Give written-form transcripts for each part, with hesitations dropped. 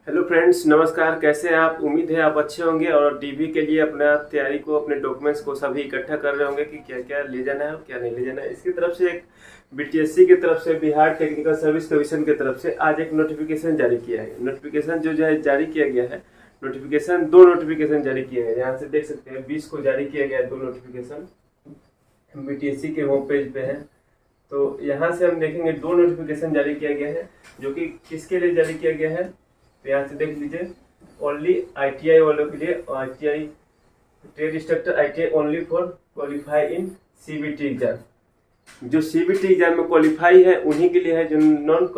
Hello friends, नमस्कार। कैसे हैं आप? उम्मीद है आप अच्छे होंगे और डीबी के लिए अपना तैयारी को, अपने डॉक्यूमेंट्स को सभी इकट्ठा कर रहे होंगे कि क्या क्या ले जाना है और क्या नहीं ले जाना है। इसकी तरफ से एक बीटीएससी की तरफ से, बिहार टेक्निकल सर्विस कमीशन की तरफ से आज एक नोटिफिकेशन जारी किया है। नोटिफिकेशन जो है जारी किया गया है, नोटिफिकेशन दो नोटिफिकेशन जारी किए गए। यहाँ से देख सकते हैं 20 को जारी किया गया है, दो नोटिफिकेशन बीटीएससी के होम पेज पे है। तो यहाँ से हम देखेंगे दो नोटिफिकेशन जारी किया गया है, जो कि किसके लिए जारी किया गया है। तो यहाँ से देख लीजिए, ओनली आईटीआई वालों के लिए, ITI trade instructor ITI only for qualify in CBT exam. जो सीबीटी एग्जाम में क्वालिफाई है उन्हीं के लिए है, जो नॉट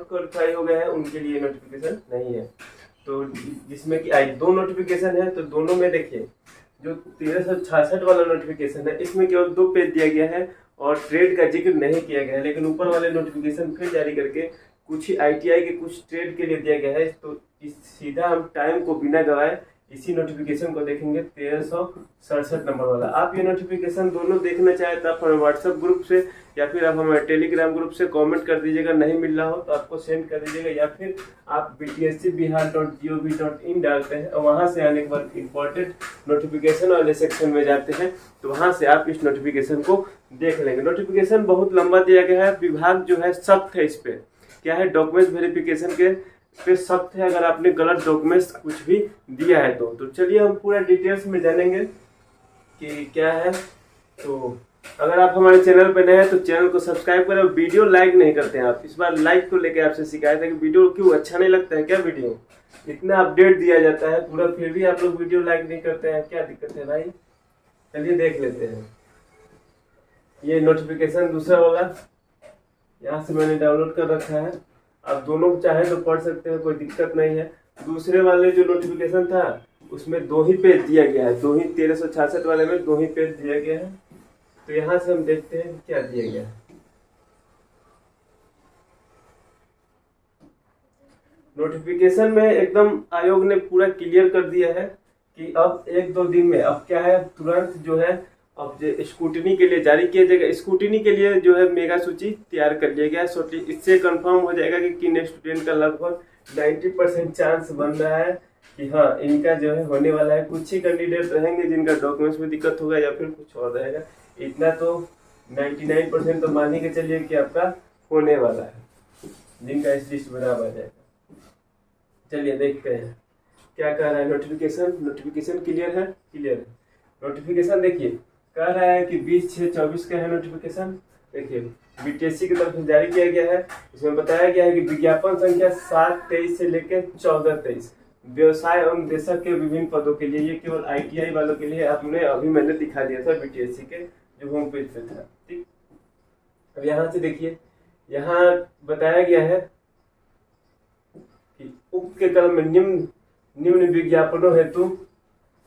क्वालिफाई हो गए हैं उनके लिए नोटिफिकेशन नहीं है। तो जिसमें कि आज दो नोटिफिकेशन है, तो दोनों में देखिए जो 1366 वाला नोटिफिकेशन है इसमें केवल 2 पेज दिया गया है और ट्रेड का जिक्र नहीं किया गया है। लेकिन ऊपर वाले नोटिफिकेशन फिर जारी करके कुछ ही आईटीआई के, कुछ ट्रेड के लिए दिया गया है। तो सीधा हम टाइम को बिना गवाए इसी नोटिफिकेशन को देखेंगे, 1367 नंबर वाला। आप ये नोटिफिकेशन दोनों देखना चाहे तो आप हमें व्हाट्सएप ग्रुप से या फिर आप हमें टेलीग्राम ग्रुप से कमेंट कर दीजिएगा। नहीं मिल रहा हो तो आपको सेंड कर दीजिएगा, या फिर आप btscbihar.gov.in डालते हैं और वहाँ से आने के बाद इम्पोर्टेंट नोटिफिकेशन वाले सेक्शन में जाते हैं, तो वहाँ से आप इस नोटिफिकेशन को देख लेंगे। नोटिफिकेशन बहुत लंबा दिया गया है। विभाग जो है सख्त है, इस पे क्या है, डॉक्यूमेंट्स वेरिफिकेशन के पे सख्त है अगर आपने गलत डॉक्यूमेंट्स कुछ भी दिया है तो चलिए हम पूरा डिटेल्स में जानेंगे कि क्या है। तो अगर आप हमारे चैनल पर नए हैं तो चैनल को सब्सक्राइब करें। वीडियो लाइक नहीं करते हैं आप, इस बार लाइक को लेकर आपसे शिकायत है कि वीडियो क्यों अच्छा नहीं लगता है क्या? वीडियो इतना अपडेट दिया जाता है पूरा, फिर भी आप लोग वीडियो लाइक नहीं करते हैं, क्या दिक्कत है भाई? चलिए देख लेते हैं। ये नोटिफिकेशन दूसरा वाला यहाँ से मैंने डाउनलोड कर रखा है, आप दोनों चाहे तो पढ़ सकते हैं, कोई दिक्कत नहीं है। दूसरे वाले जो नोटिफिकेशन था उसमें 2 ही पेज दिया गया है, 2 ही 1366 वाले में 2 ही पेज दिया गया है। तो यहाँ से हम देखते हैं क्या दिया गया है। नोटिफिकेशन में एकदम आयोग ने पूरा क्लियर कर दिया है कि अब 1-2 दिन में अब क्या है, तुरंत जो है अब स्कूटनी के लिए जारी किया जाएगा। स्कूटनी के लिए जो है मेगा सूची तैयार कर लिया गया है। इससे कंफर्म हो जाएगा कि किन स्टूडेंट का लगभग 90% चांस बन रहा है कि हाँ इनका जो है होने वाला है। कुछ ही कैंडिडेट रहेंगे जिनका डॉक्यूमेंट्स में दिक्कत होगा या फिर कुछ और रहेगा। इतना तो 99% तो मान ही के चलिए कि आपका होने वाला है, जिनका इस लिस्ट में नाम आ जाएगा। चलिए देखते हैं क्या कह रहा है नोटिफिकेशन। नोटिफिकेशन क्लियर है? क्लियर है। नोटिफिकेशन देखिए कह रहा है कि 20/6/24 का है नोटिफिकेशन। देखिए बीटीएससी की तरफ से जारी किया गया है। इसमें बताया गया है कि विज्ञापन संख्या 7/23 से लेकर 14/23 व्यवसाय एवं निदेशक के विभिन्न पदों के लिए। ये केवल आईटीआई वालों के लिए, आपने अभी मैंने दिखा दिया था बीटीएससी के जो होम पेज पे था। ठीक, अब यहाँ से देखिए, यहाँ बताया गया है कि उक्त के क्रम में निम्न विज्ञापनों हेतु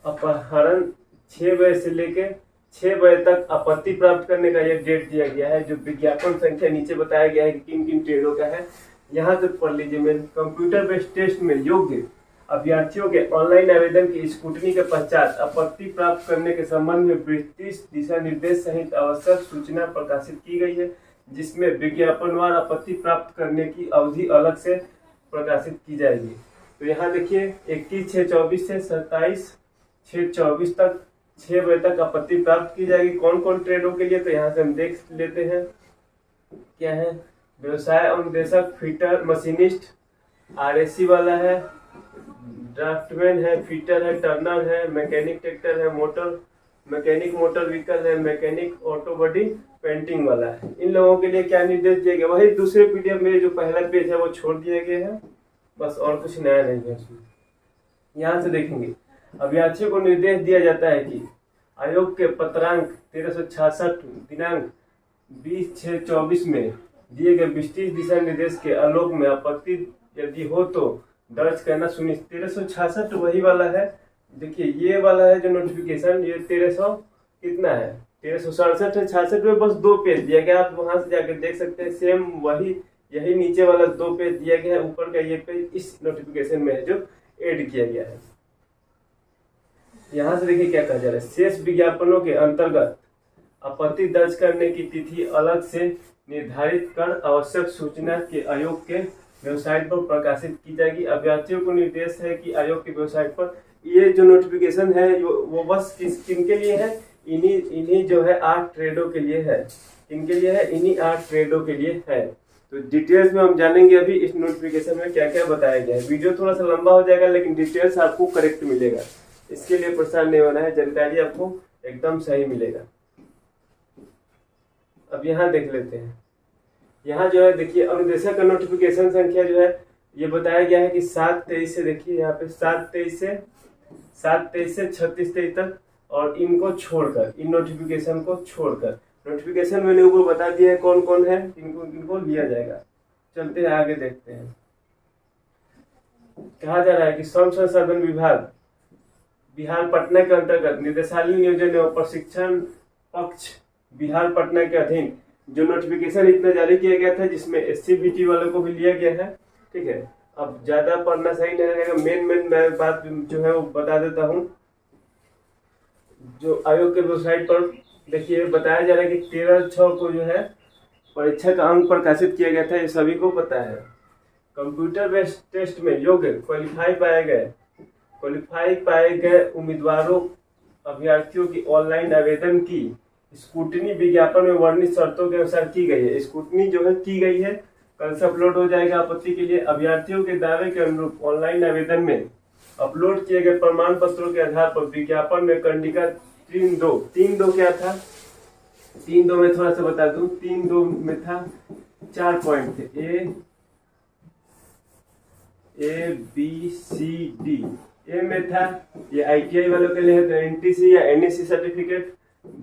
अपहरण 6 बजे से लेकर 6 बजे तक आपत्ति प्राप्त करने का यह डेट दिया गया है। जो विज्ञापन संख्या नीचे बताया गया है कि किन किन ट्रेडों का है, यहाँ से पढ़ लीजिए। मैं कंप्यूटर बेस्ड टेस्ट में योग्य अभ्यर्थियों के ऑनलाइन आवेदन की स्क्रूटनी के पश्चात आपत्ति प्राप्त करने के संबंध में 32 दिशा निर्देश सहित आवश्यक सूचना प्रकाशित की गई है, जिसमें विज्ञापनवार आपत्ति प्राप्त करने की अवधि अलग से प्रकाशित की जाएगी। तो यहाँ देखिए 21/6/24 से 27/6/24 तक 6 बजे तक आपत्ति प्राप्त की जाएगी। कौन कौन ट्रेडों के लिए, तो यहाँ से हम देख लेते हैं क्या है। व्यवसाय एवं निदेशक, फिटर, मशीनिस्ट, आरएससी वाला है, ड्राफ्टमैन है, फिटर है, टर्नर है, मैकेनिक ट्रैक्टर है, मोटर मैकेनिक मोटर व्हीकल है, मैकेनिक ऑटो बॉडी पेंटिंग वाला है। इन लोगों के लिए क्या निर्देश दिया गया, वही दूसरे पीडीएफ में जो पहला पेज है वो छोड़ दिया गया है, बस और कुछ नया नहीं है उसमें। यहाँ से देखेंगे अभ्यर्थियों को निर्देश दिया जाता है कि आयोग के पत्रांक 1366 दिनांक 20/6/24 में दिए गए 32 दिशा निर्देश के आलोक में आपत्ति यदि हो तो दर्ज करना सुनिश्चित। 1366 वही वाला है। देखिए ये वाला है जो नोटिफिकेशन, ये 1300 कितना है, 1367 है। 66 में बस 2 पेज दिया गया, आप वहां से जाकर देख सकते हैं। सेम वही यही नीचे वाला 2 पेज दिया गया है, ऊपर का ये पेज इस नोटिफिकेशन में है जो ऐड किया गया है। यहाँ से देखिए क्या कहा जा रहा है। शेष विज्ञापनों के अंतर्गत आपत्ति दर्ज करने की तिथि अलग से निर्धारित कर आवश्यक सूचना के आयोग के वेबसाइट पर प्रकाशित की जाएगी। अभ्यर्थियों को निर्देश है कि आयोग की वेबसाइट पर ये जो नोटिफिकेशन है वो बस किन के लिए है, इन्हीं इन्हीं जो है 8 ट्रेडों के लिए है। इनके लिए है, इन्हीं 8 ट्रेडों के लिए है। तो डिटेल्स में हम जानेंगे अभी इस नोटिफिकेशन में क्या क्या बताया गया है। वीडियो थोड़ा सा लंबा हो जाएगा लेकिन डिटेल्स आपको करेक्ट मिलेगा, इसके लिए परेशान नहीं होना है, जानकारी आपको एकदम सही मिलेगा। अब यहाँ देख लेते हैं। यहाँ जो है देखिए, अनुदेशक का नोटिफिकेशन संख्या जो है ये बताया गया है कि 7/23 से, देखिए यहाँ पे 7/23 से 36/23 तक, और इनको छोड़कर, इन नोटिफिकेशन को छोड़कर, नोटिफिकेशन मैंने ऊपर बता दिया है कौन कौन है, इनको लिया जाएगा। चलते हैं आगे देखते हैं। कहा जा रहा है कि श्रम संसाधन विभाग बिहार पटना के अंतर्गत निदेशालय नियोजन एवं प्रशिक्षण पक्ष बिहार पटना के अधीन जो नोटिफिकेशन इतना जारी किया गया था, जिसमें SC/BT वालों को भी लिया गया है। ठीक है, अब ज्यादा पढ़ना सही नहीं रहेगा, मेन मैं बात जो है वो बता देता हूँ। जो आयोग के वेबसाइट पर देखिए बताया जा रहा है कि 13/6 को जो है परीक्षा का अंक प्रकाशित किया गया था, ये सभी को पता है। कंप्यूटर बेस्ड टेस्ट में योग्य क्वालिफाई पाए गए उम्मीदवारों अभ्यर्थियों की ऑनलाइन आवेदन की स्क्रूटनी विज्ञापन में वर्णित शर्तों के अनुसार की गई है। स्क्रूटनी जो है की गई है, कल से अपलोड हो जाएगा। आपत्ति के लिए अभ्यर्थियों के दावे के अनुरूप ऑनलाइन आवेदन में अपलोड किए गए प्रमाण पत्रों के आधार पर विज्ञापन में कंडिका 3.2 क्या था, 3.2 में थोड़ा सा बता दूं, 3.2 में था 4 पॉइंट थे, ए बी सी डी। ए में था ये ITI वालों के लिए है तो NTC या NEC सर्टिफिकेट।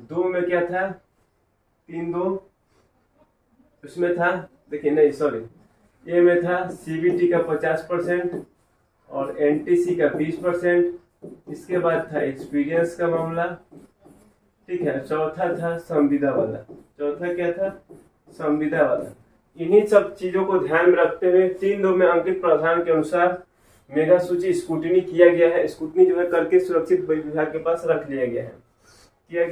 2 में क्या था, 3.2 उसमें था, देखिए नहीं सॉरी, ए में था CBT का 50% और NTC का 20%। इसके बाद था एक्सपीरियंस का मामला। ठीक है, चौथा था संविदा वाला। चौथा क्या था, संविदा वाला। इन्हीं सब चीजों को ध्यान में रखते हुए 3.2 में अंकित प्रावधान के अनुसार मेगा सूची स्क्रूटनी किया गया है। स्क्रूटनी जो है करके सुरक्षित विभाग के पास रख लिया गया है, किए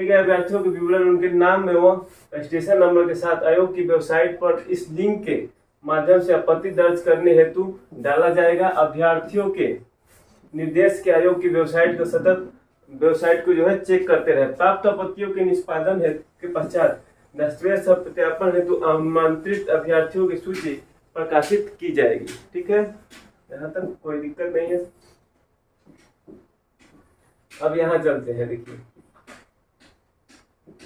गए अभ्यर्थियों के विवरण उनके नाम एवं रजिस्ट्रेशन नंबर के साथ आयोग की वेबसाइट पर इस लिंक के माध्यम से आपत्ति दर्ज करने हेतु डाला जाएगा। अभ्यर्थियों के निर्देश के आयोग की वेबसाइट को सतत वेबसाइट को जो है चेक करते रहे। प्राप्त आपत्तियों के निष्पादन के पश्चात दस्तावेज सत्यापन हेतु आमंत्रित अभ्यर्थियों की सूची प्रकाशित की जाएगी। ठीक है, यहाँ तक कोई दिक्कत नहीं है। अब यहाँ चलते हैं। देखिए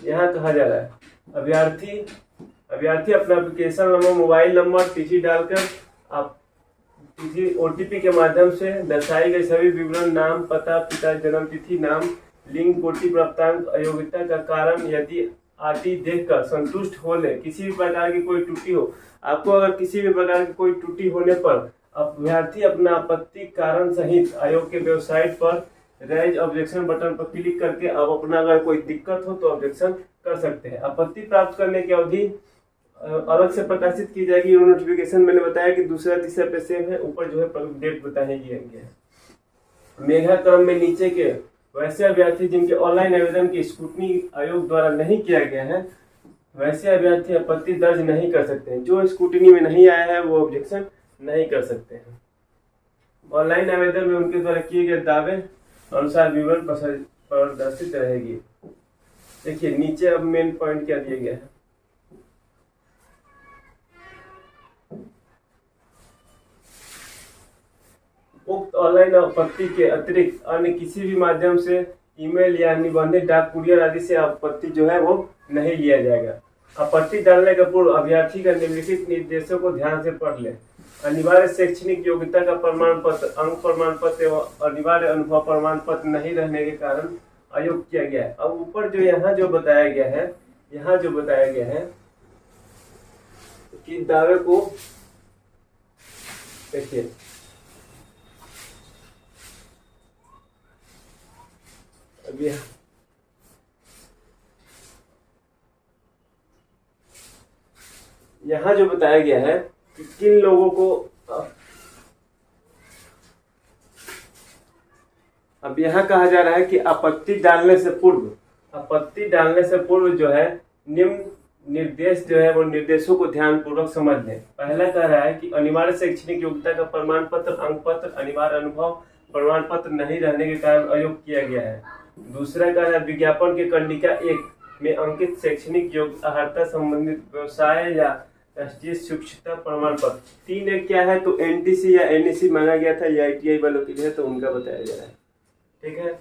यहाँ कहा जा रहा है अभ्यर्थी अपना application number, mobile number, TC डालकर आप किसी OTP के माध्यम से दर्शाई गई सभी विवरण, नाम, पता, पिता जन्म तिथि, नाम, लिंग, कोटि, प्राप्तांक, अयोग्यता का कारण यदि आदि देखकर संतुष्ट हो ले। किसी भी प्रकार की कोई त्रुटि हो, आपको अगर किसी भी प्रकार की कोई त्रुटि होने पर अभ्यर्थी अपना आपत्ति कारण सहित आयोग के वेबसाइट पर रेज ऑब्जेक्शन बटन पर क्लिक करके आप अपना अगर कोई दिक्कत हो तो ऑब्जेक्शन कर सकते हैं। आपत्ति प्राप्त करने की अवधि अलग से प्रकाशित की जाएगी। नोटिफिकेशन मैंने बताया कि दूसरा तीसरा पे सेम है, ऊपर जो है डेट बताने की है। मेगा क्रम में नीचे के वैसे अभ्यर्थी जिनके ऑनलाइन आवेदन की स्क्रूटनी आयोग द्वारा नहीं किया गया है, वैसे अभ्यर्थी आपत्ति दर्ज नहीं कर सकते हैं। जो स्क्रूटनी में नहीं आया है वो ऑब्जेक्शन नहीं कर सकते हैं। ऑनलाइन आवेदन में उनके द्वारा किए गए दावे अनुसार विवरण प्रदर्शित रहेगी। देखिए नीचे अब मेन पॉइंट क्या दिया गया है। उक्त ऑनलाइन आपत्ति के अतिरिक्त अन्य किसी भी माध्यम से ईमेल या निबंधित डाक, कुरियर आदि से आपत्ति जो है वो नहीं लिया जाएगा। आपत्ति डालने के पूर्व अभ्यर्थी का निम्नलिखित निर्देशों को ध्यान से पढ़ ले। अनिवार्य शैक्षणिक योग्यता का प्रमाण पत्र, अंक प्रमाण पत्र एवं अनिवार्य अनुभव प्रमाण पत्र नहीं रहने के कारण अयोग किया गया है। अब ऊपर जो यहाँ जो बताया गया है कि दावे को देखिए, अब यहाँ जो बताया गया है कि किन लोगों को, अब यहाँ कहा जा रहा है कि आपत्ति डालने से पूर्व जो है निम्न निर्देश जो है वो निर्देशों को ध्यान पूर्वक समझ लें। पहला कह रहा है कि अनिवार्य शैक्षणिक योग्यता का प्रमाण पत्र, अंक पत्र, अनिवार्य अनुभव प्रमाण पत्र नहीं रहने के कारण अयोग्य किया गया है। दूसरा कह रहा है विज्ञापन के कंडिका 1 में अंकित शैक्षणिक योग्यता अर्हता संबंधित व्यवसाय या राष्ट्रीय शिक्षता प्रमाण पत्र। 3 एक क्या है, तो एनटीसी या एनईसी मांगा गया था, ये आईटीआई वालों के लिए, तो उनका बताया जा रहा है। ठीक है।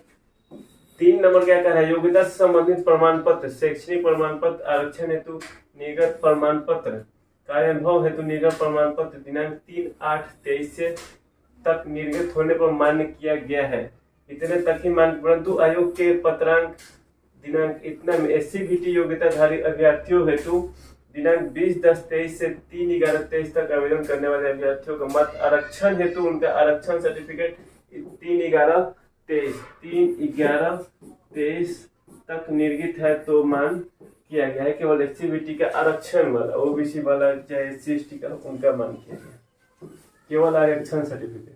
3 नंबर क्या कह रहा है, योग्यता से संबंधित प्रमाण पत्र, शैक्षणिक प्रमाण पत्र, आरक्षण हेतु निर्गत प्रमाण पत्र, कार्य अनुभव हेतु निर्गत प्रमाण पत्र दिनांक 3/8/23 से तक निर्गत होने पर मान्य किया गया है। इतने तक ही मान्य, परंतु आयोग के पत्रांक दिनांक इतना में एससीबीटी योग्यताधारी अभ्यर्थियों हेतु दिनांक 20/10/23 से 3/11/23 तक आवेदन करने वाले अभ्यर्थियों का मत आरक्षण हेतु उनका आरक्षण सर्टिफिकेट 3/11/23 तक निर्गत है तो मान किया गया है। केवल एससीबीटी का आरक्षण वाला, ओबीसी वाला चाहे एससी/एसटी का, उनका मान किया गया, केवल आरक्षण सर्टिफिकेट।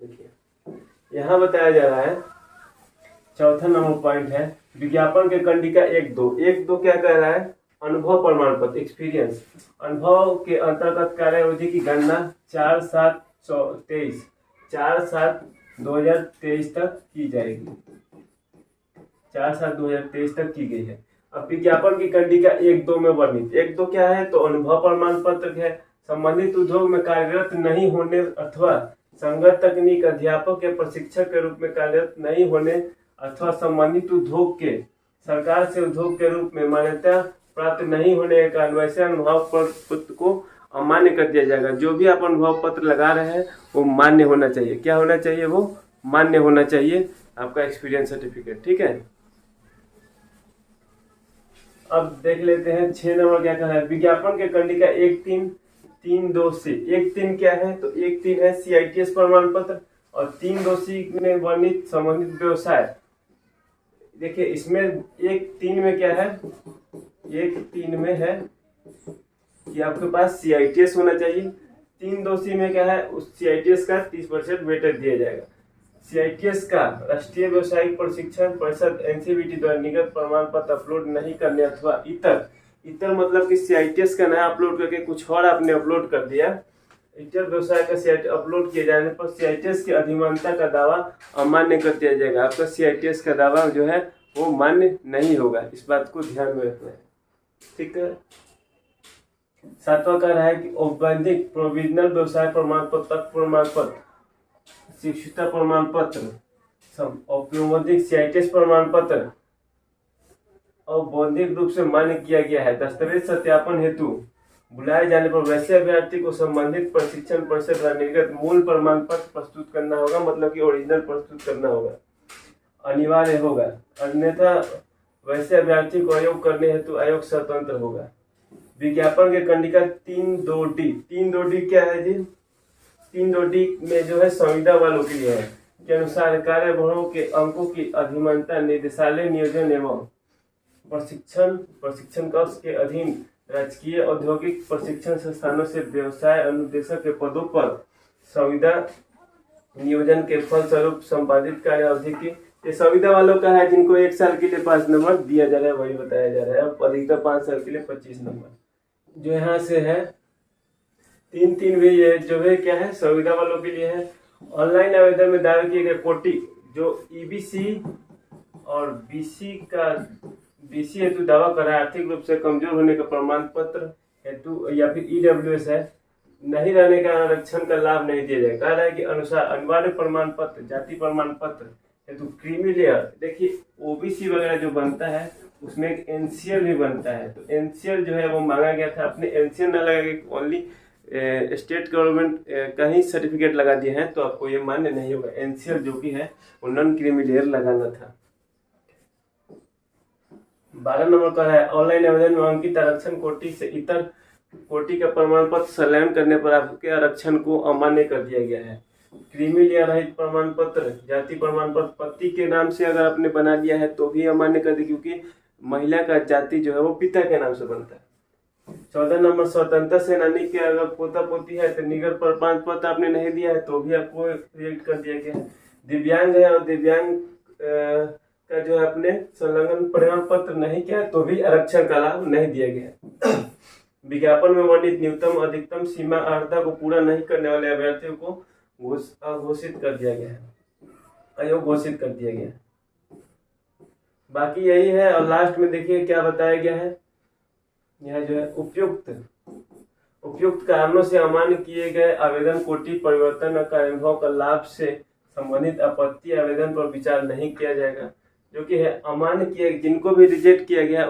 देखिए यहाँ बताया जा रहा है, चौथा नंबर पॉइंट है विज्ञापन के कंडिका 1-2 क्या कह रहा है, अनुभव प्रमाण पत्र, एक्सपीरियंस। अनुभव के अंतर्गत कार्य अवधि की गणना 4/7/2023 तक की जाएगी, 4/7/2023 तक की गई है। अब विज्ञापन की कंडिका 1-2 में वर्णित 1-2 क्या है, तो अनुभव प्रमाण पत्र है, संबंधित उद्योग में कार्यरत नहीं होने अथवा संगत तकनीक अध्यापक या प्रशिक्षक के रूप में कार्यरत नहीं होने अथवा संबंधित उद्योग के सरकार से उद्योग के रूप में मान्यता प्राप्त नहीं होने के कारण वैसे अनुभव पत्र को अमान्य कर दिया जाएगा। जो भी आप अनुभव पत्र लगा रहे हैं वो मान्य होना चाहिए। क्या होना चाहिए, वो मान्य होना चाहिए, आपका एक्सपीरियंस सर्टिफिकेट। ठीक है। अब देख लेते हैं 6 नंबर क्या कहा है, विज्ञापन के कंडिका 1-3 से 1-3 क्या है, तो 1-3 है CITS प्रमाण पत्र और 3-2 में वर्णित संबंधित व्यवसाय। देखिए इसमें 1-3 में क्या है, 1-3 में है कि आपके पास CITS होना चाहिए। 3-2 में क्या है, उस CITS का 30% वेटेज दिया जाएगा। CITS का राष्ट्रीय व्यवसायिक प्रशिक्षण परिषद NCVT द्वारा निर्गत प्रमाण पत्र अपलोड नहीं करने अथवा इतर मतलब कि CITS का नया अपलोड करके कुछ और आपने अपलोड कर दिया, इतर व्यवसाय का CITS अपलोड किए जाने पर CITS की अधिमानता का दावा अमान्य कर दिया जाएगा। आपका CITS का दावा जो है वो मान्य नहीं होगा, इस बात को ध्यान में रखना है। ठीक है। 7वां कह रहा है कि औपबंधिक प्रोविजनल व्यवसाय प्रमाण पत्र, शिक्षुता प्रमाण पत्र, औपबंधिक CITS प्रमाण पत्र औपबंधिक रूप से मान्य किया गया है। दस्तावेज सत्यापन हेतु बुलाए जाने पर वैसे अभ्यर्थी को संबंधित प्रशिक्षण परिषद द्वारा निर्गत मूल प्रमाण पत्र प्रस्तुत करना होगा, मतलब कि ओरिजिनल प्रस्तुत करना होगा, अनिवार्य होगा, अन्यथा वैसे अभ्यर्थी को आयोग करने हेतु आयोग स्वतंत्र होगा। विज्ञापन के कंडिका 3-2D क्या है जी, 3-2D में जो है संविदा वालों के लिए है के अनुसार कार्यभारों के अंकों की अधिमानता निदेशालय नियोजन एवं प्रशिक्षण कक्ष के अधीन राजकीय औद्योगिक प्रशिक्षण संस्थानों से व्यवसाय अनुदेशक के पदों पर संविदा नियोजन के फलस्वरूप संपादित कार्य अवधि की, ये संविदा वालों का है जिनको 1 साल के लिए 5 नंबर दिया जा रहा है, वही बताया जा रहा है। अब अधिकतर 5 साल के लिए 25 नंबर जो यहाँ से है। 3-3 भी ये जो है क्या है, संविदा वालों के लिए है। ऑनलाइन आवेदन में दायर किए गए कोटि जो EBC और BC हेतु दावा कर रहा है, आर्थिक रूप से कमजोर होने का प्रमाण पत्र हेतु या फिर EWS है, नहीं रहने का आरक्षण का लाभ नहीं दिया जाएगा। कह रहा है कि अनुसार अनिवार्य प्रमाण पत्र, जाति प्रमाण पत्र हेतु क्रीमी लेयर, देखिए OBC वगैरह जो बनता है उसमें एक NCL भी बनता है, तो NCL जो है वो मांगा गया था। अपने NCL न लगा के ओनली स्टेट गवर्नमेंट का ही सर्टिफिकेट लगा दिए हैं तो आपको ये मान्य नहीं होगा। NCL जो भी है वो नॉन क्रीमी लेयर लगाना था। 12 नंबर का है ऑनलाइन आवेदन में अंकित आरक्षण कोटि से इतर कोटि का प्रमाण पत्र संलग्न करने पर आपके आरक्षण को अमान्य कर दिया गया है। क्रीमी लेयर रहित प्रमाण पत्र, जाति प्रमाण पत्र पति के नाम से अगर आपने बना लिया है तो भी अमान्य कर दिया, क्योंकि महिला का जाति जो है वो पिता के नाम से बनता है। 14 नंबर स्वतंत्रता सेनानी के अगर पोता पोती है तो निगत प्रमाण पत्र आपने नहीं दिया है तो भी आपको रिजेक्ट कर दिया गया है। दिव्यांग है और दिव्यांग का जो है अपने संलग्न प्रमाण पत्र नहीं किया तो भी आरक्षण का लाभ नहीं दिया गया। विज्ञापन में वर्णित न्यूनतम अधिकतम सीमा अर्हता को पूरा नहीं करने वाले अभ्यर्थियों को अघोषित कर दिया गया है, अयोग्य घोषित कर दिया गया है। बाकी यही है। और लास्ट में देखिए क्या बताया गया है, यह जो है उपयुक्त कारणों से अमान्य किए गए आवेदन कोटि परिवर्तन का अनुभव का लाभ से संबंधित आपत्ति आवेदन पर विचार नहीं किया जाएगा। जो कि है अमान्य किए, जिनको भी रिजेक्ट किया गया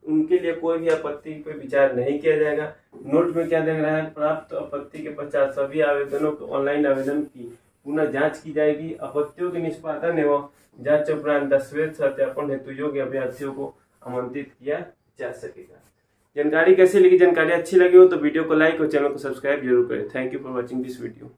उनके लिए कोई भी आपत्ति पर विचार नहीं किया जाएगा। नोट में क्या देख रहा है, प्राप्त आपत्ति के पश्चात सभी आवेदनों को ऑनलाइन आवेदन की पुनः जांच की जाएगी। आपत्तियों के निष्पादन एवं जांच उपरांत दस्तावेज सत्यापन हेतु योग्य अभ्यर्थियों को आमंत्रित किया जा सकेगा। जानकारी कैसी लगी? जानकारी अच्छी लगी हो तो वीडियो को लाइक और चैनल को सब्सक्राइब जरूर करें। Thank you for watching this video.